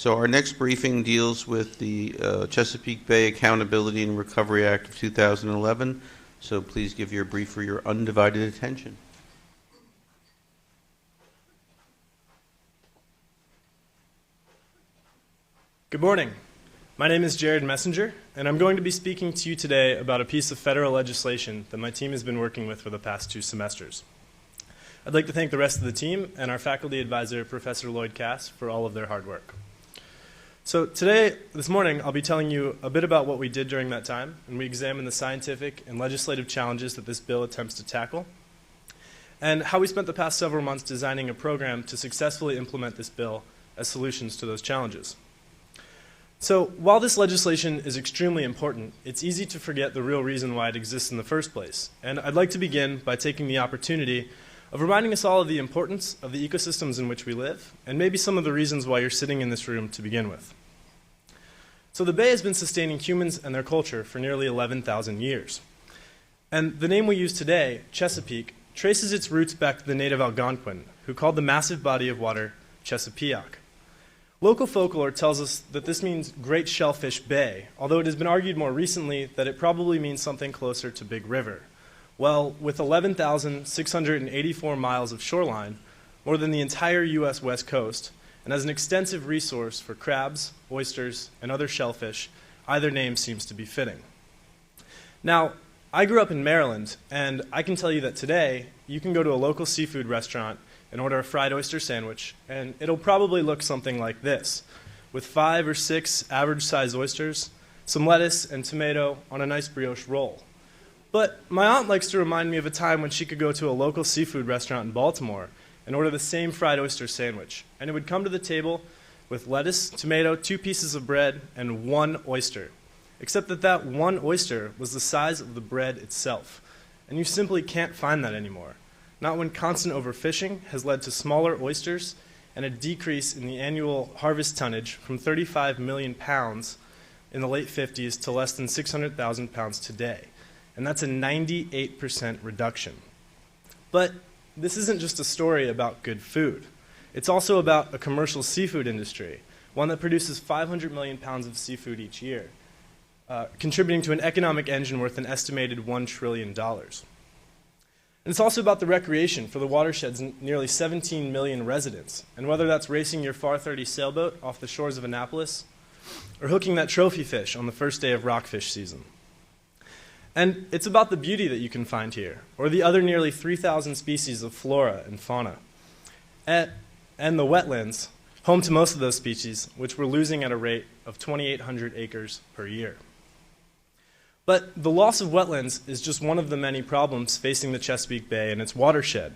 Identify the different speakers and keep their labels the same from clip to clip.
Speaker 1: So our next briefing deals with the Chesapeake Bay Accountability and Recovery Act of 2011. So please give your briefer your undivided attention.
Speaker 2: Good morning. My name is Jared Messenger, and I'm going to be speaking to you today about a piece of federal legislation that my team has been working with for the past 2 semesters. I'd like to thank the rest of the team and our faculty advisor, Professor Lloyd Kass, for all of their hard work. So this morning, I'll be telling you a bit about what we did during that time, and we examined the scientific and legislative challenges that this bill attempts to tackle, and how we spent the past several months designing a program to successfully implement this bill as solutions to those challenges. So while this legislation is extremely important, it's easy to forget the real reason why it exists in the first place. And I'd like to begin by taking the opportunity of reminding us all of the importance of the ecosystems in which we live, and maybe some of the reasons why you're sitting in this room to begin with. So the Bay has been sustaining humans and their culture for nearly 11,000 years. And the name we use today, Chesapeake, traces its roots back to the native Algonquin, who called the massive body of water Chesapeake. Local folklore tells us that this means Great Shellfish Bay, although it has been argued more recently that it probably means something closer to Big River. Well, with 11,684 miles of shoreline, more than the entire U.S. West Coast, and as an extensive resource for crabs, oysters, and other shellfish, either name seems to be fitting. Now, I grew up in Maryland, and I can tell you that today, you can go to a local seafood restaurant and order a fried oyster sandwich, and it'll probably look something like this, with 5 or 6 average-sized oysters, some lettuce and tomato on a nice brioche roll. But my aunt likes to remind me of a time when she could go to a local seafood restaurant in Baltimore and order the same fried oyster sandwich, and it would come to the table with lettuce, tomato, 2 pieces of bread, and 1 oyster, except that that 1 oyster was the size of the bread itself, and you simply can't find that anymore. Not when constant overfishing has led to smaller oysters and a decrease in the annual harvest tonnage from 35 million pounds in the late 50s to less than 600,000 pounds today. And that's a 98% reduction. But this isn't just a story about good food. It's also about a commercial seafood industry, one that produces 500 million pounds of seafood each year, contributing to an economic engine worth an estimated $1 trillion. And it's also about the recreation for the watershed's nearly 17 million residents, and whether that's racing your Far 30 sailboat off the shores of Annapolis or hooking that trophy fish on the first day of rockfish season. And it's about the beauty that you can find here, or the other nearly 3,000 species of flora and fauna, and the wetlands, home to most of those species, which we're losing at a rate of 2,800 acres per year. But the loss of wetlands is just one of the many problems facing the Chesapeake Bay and its watershed.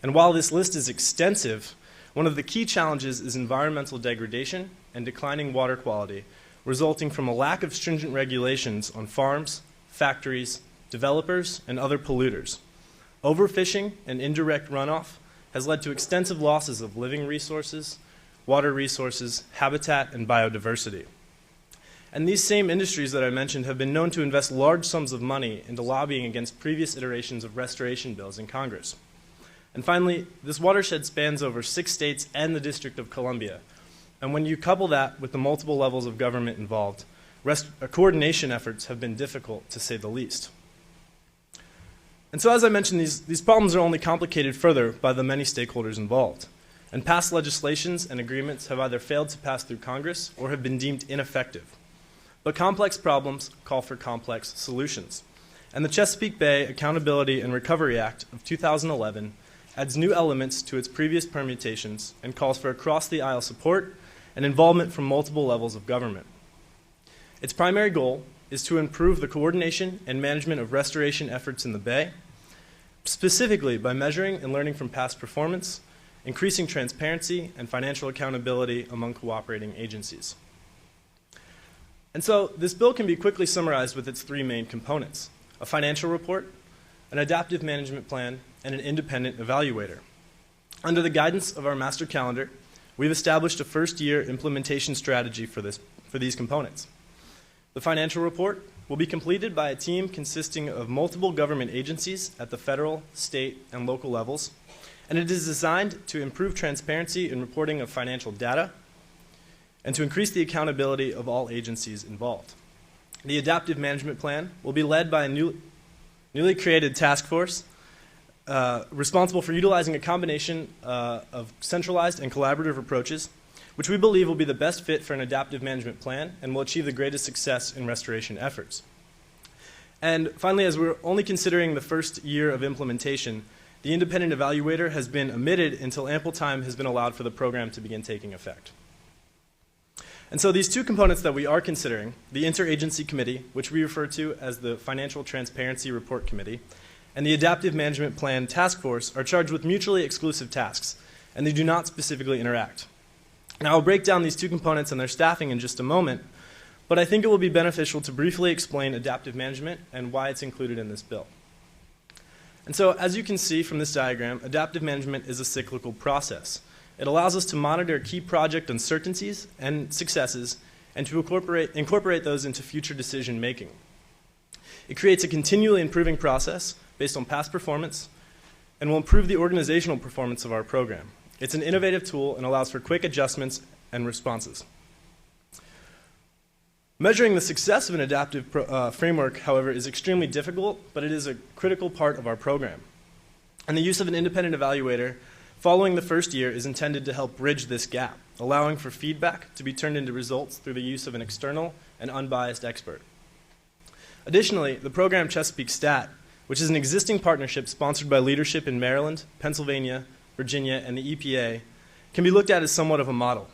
Speaker 2: And while this list is extensive, one of the key challenges is environmental degradation and declining water quality, resulting from a lack of stringent regulations on farms, factories, developers, and other polluters. Overfishing and indirect runoff has led to extensive losses of living resources, water resources, habitat, and biodiversity. And these same industries that I mentioned have been known to invest large sums of money into lobbying against previous iterations of restoration bills in Congress. And finally, this watershed spans over 6 states and the District of Columbia. And when you couple that with the multiple levels of government involved, coordination efforts have been difficult, to say the least. And so as I mentioned, these problems are only complicated further by the many stakeholders involved. And past legislations and agreements have either failed to pass through Congress or have been deemed ineffective. But complex problems call for complex solutions. And the Chesapeake Bay Accountability and Recovery Act of 2011 adds new elements to its previous permutations and calls for across-the-aisle support and involvement from multiple levels of government. Its primary goal is to improve the coordination and management of restoration efforts in the Bay, specifically by measuring and learning from past performance, increasing transparency and financial accountability among cooperating agencies. And so this bill can be quickly summarized with its 3 main components: a financial report, an adaptive management plan, and an independent evaluator. Under the guidance of our master calendar, we've established a first-year implementation strategy for these components. The financial report will be completed by a team consisting of multiple government agencies at the federal, state, and local levels, and it is designed to improve transparency in reporting of financial data, and to increase the accountability of all agencies involved. The adaptive management plan will be led by a newly created task force responsible for utilizing a combination of centralized and collaborative approaches, which we believe will be the best fit for an adaptive management plan and will achieve the greatest success in restoration efforts. And finally, as we're only considering the first year of implementation, the independent evaluator has been omitted until ample time has been allowed for the program to begin taking effect. And so these two components that we are considering, the Interagency Committee, which we refer to as the Financial Transparency Report Committee, and the Adaptive Management Plan Task Force are charged with mutually exclusive tasks, and they do not specifically interact. Now, I'll break down these two components and their staffing in just a moment, but I think it will be beneficial to briefly explain adaptive management and why it's included in this bill. And so, as you can see from this diagram, adaptive management is a cyclical process. It allows us to monitor key project uncertainties and successes and to incorporate those into future decision making. It creates a continually improving process based on past performance and will improve the organizational performance of our program. It's an innovative tool and allows for quick adjustments and responses. Measuring the success of an adaptive framework, however, is extremely difficult, but it is a critical part of our program. And the use of an independent evaluator following the first year is intended to help bridge this gap, allowing for feedback to be turned into results through the use of an external and unbiased expert. Additionally, the program Chesapeake Stat, which is an existing partnership sponsored by leadership in Maryland, Pennsylvania, Virginia, and the EPA, can be looked at as somewhat of a model.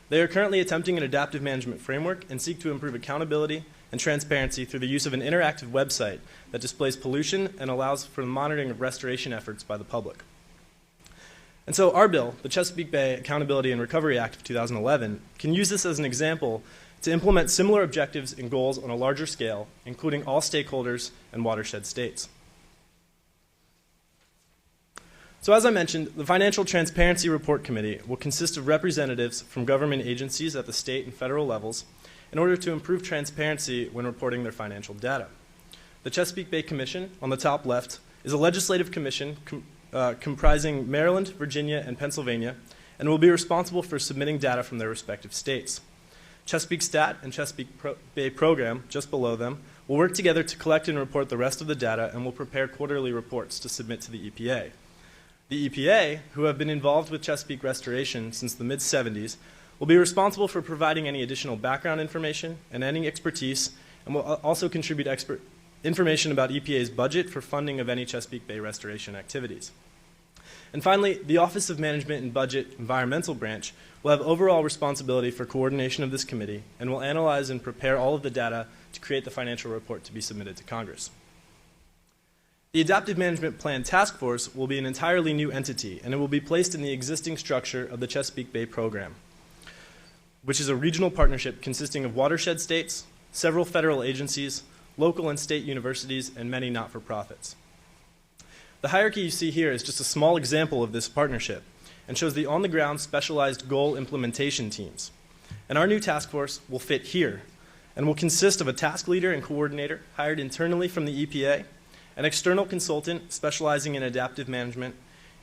Speaker 2: They are currently attempting an adaptive management framework and seek to improve accountability and transparency through the use of an interactive website that displays pollution and allows for the monitoring of restoration efforts by the public. And so our bill, the Chesapeake Bay Accountability and Recovery Act of 2011, can use this as an example to implement similar objectives and goals on a larger scale, including all stakeholders and watershed states. So as I mentioned, the Financial Transparency Report Committee will consist of representatives from government agencies at the state and federal levels in order to improve transparency when reporting their financial data. The Chesapeake Bay Commission, on the top left, is a legislative commission comprising Maryland, Virginia, and Pennsylvania, and will be responsible for submitting data from their respective states. Chesapeake Stat and Chesapeake Bay Program, just below them, will work together to collect and report the rest of the data and will prepare quarterly reports to submit to the EPA. The EPA, who have been involved with Chesapeake restoration since the mid-70s, will be responsible for providing any additional background information and any expertise, and will also contribute information about EPA's budget for funding of any Chesapeake Bay restoration activities. And finally, the Office of Management and Budget Environmental Branch will have overall responsibility for coordination of this committee and will analyze and prepare all of the data to create the financial report to be submitted to Congress. The Adaptive Management Plan Task Force will be an entirely new entity, and it will be placed in the existing structure of the Chesapeake Bay Program, which is a regional partnership consisting of watershed states, several federal agencies, local and state universities, and many not-for-profits. The hierarchy you see here is just a small example of this partnership and shows the on-the-ground specialized goal implementation teams. And our new task force will fit here and will consist of a task leader and coordinator hired internally from the EPA, an external consultant specializing in adaptive management,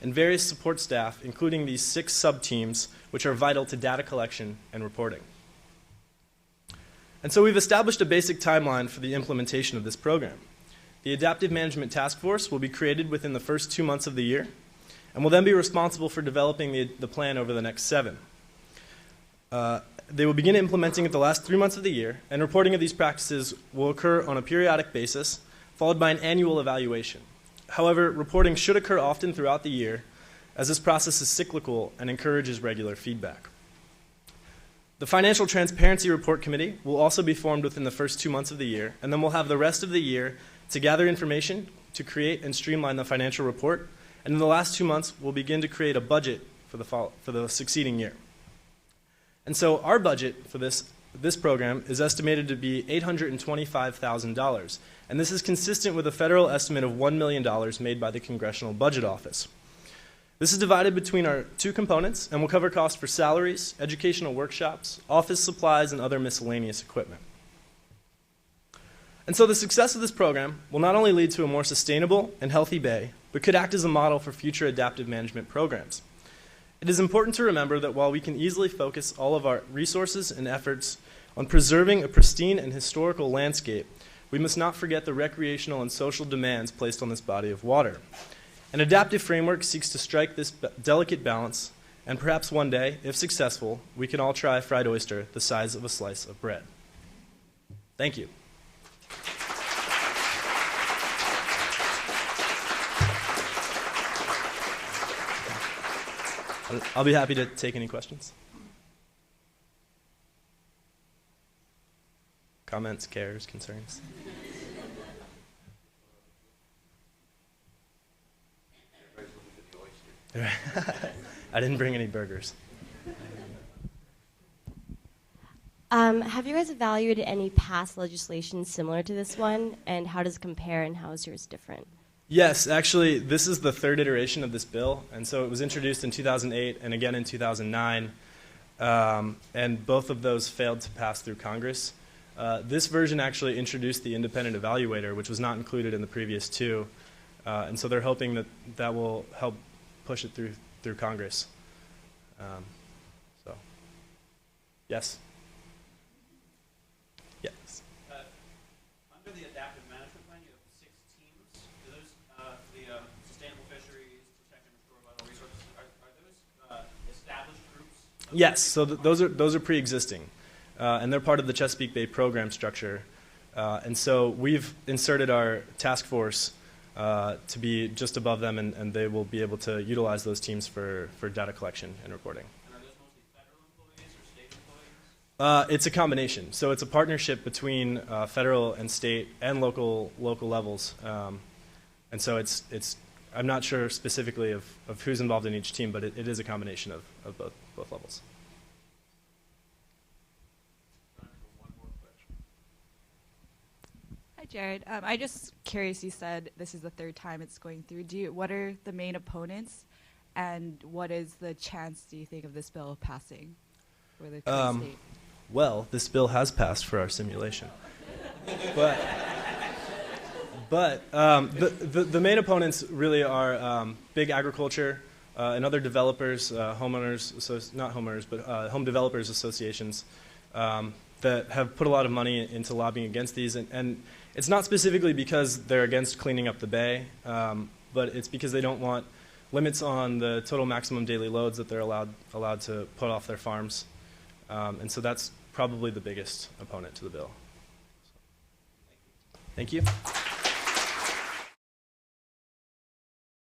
Speaker 2: and various support staff, including these 6 sub-teams, which are vital to data collection and reporting. And so we've established a basic timeline for the implementation of this program. The Adaptive Management Task Force will be created within the first 2 months of the year, and will then be responsible for developing the plan over the next 7. They will begin implementing it the last 3 months of the year, and reporting of these practices will occur on a periodic basis, followed by an annual evaluation. However, reporting should occur often throughout the year, as this process is cyclical and encourages regular feedback. The Financial Transparency Report Committee will also be formed within the first 2 months of the year, and then we'll have the rest of the year to gather information, to create and streamline the financial report, and in the last 2 months, we'll begin to create a budget for the succeeding year. And so our budget for this program is estimated to be $825,000, and this is consistent with a federal estimate of $1 million made by the Congressional Budget Office. This is divided between our 2 components and will cover costs for salaries, educational workshops, office supplies, and other miscellaneous equipment. And so the success of this program will not only lead to a more sustainable and healthy bay, but could act as a model for future adaptive management programs. It is important to remember that while we can easily focus all of our resources and efforts on preserving a pristine and historical landscape, we must not forget the recreational and social demands placed on this body of water. An adaptive framework seeks to strike this delicate balance, and perhaps one day, if successful, we can all try fried oyster the size of a slice of bread. Thank you. I'll be happy to take any questions. Comments, cares, concerns? I didn't bring any burgers.
Speaker 3: Have you guys evaluated any past legislation similar to this one, and how does it compare, and how is yours different?
Speaker 2: Yes, actually, this is the third iteration of this bill, and so it was introduced in 2008 and again in 2009, and both of those failed to pass through Congress. This version actually introduced the independent evaluator, which was not included in the previous two, and so they're hoping that that will help push it through Congress. So, yes. Yes.
Speaker 4: Under the adaptive management plan, you have 6 teams. Do those, the sustainable fisheries, protect and restore vital resources, are those established groups?
Speaker 2: Yes. So those are pre-existing, and they're part of the Chesapeake Bay program structure. And so we've inserted our task force to be just above them, and they will be able to utilize those teams for data collection and reporting.
Speaker 4: And are those mostly federal employees or state employees?
Speaker 2: It's a combination. So it's a partnership between federal and state and local levels. And so I'm not sure specifically of who's involved in each team, but it is a combination of both levels.
Speaker 5: Hi, Jared. I just curious, you said this is the third time it's going through. What are the main opponents, and what is the chance, do you think, of this bill passing for the current state?
Speaker 2: Well, this bill has passed for our simulation. But the main opponents really are big agriculture and other developers, homeowners, so not homeowners, but home developers associations that have put a lot of money into lobbying against these. And it's not specifically because they're against cleaning up the bay, but it's because they don't want limits on the total maximum daily loads that they're allowed to put off their farms. And so that's probably the biggest opponent to the bill. Thank you.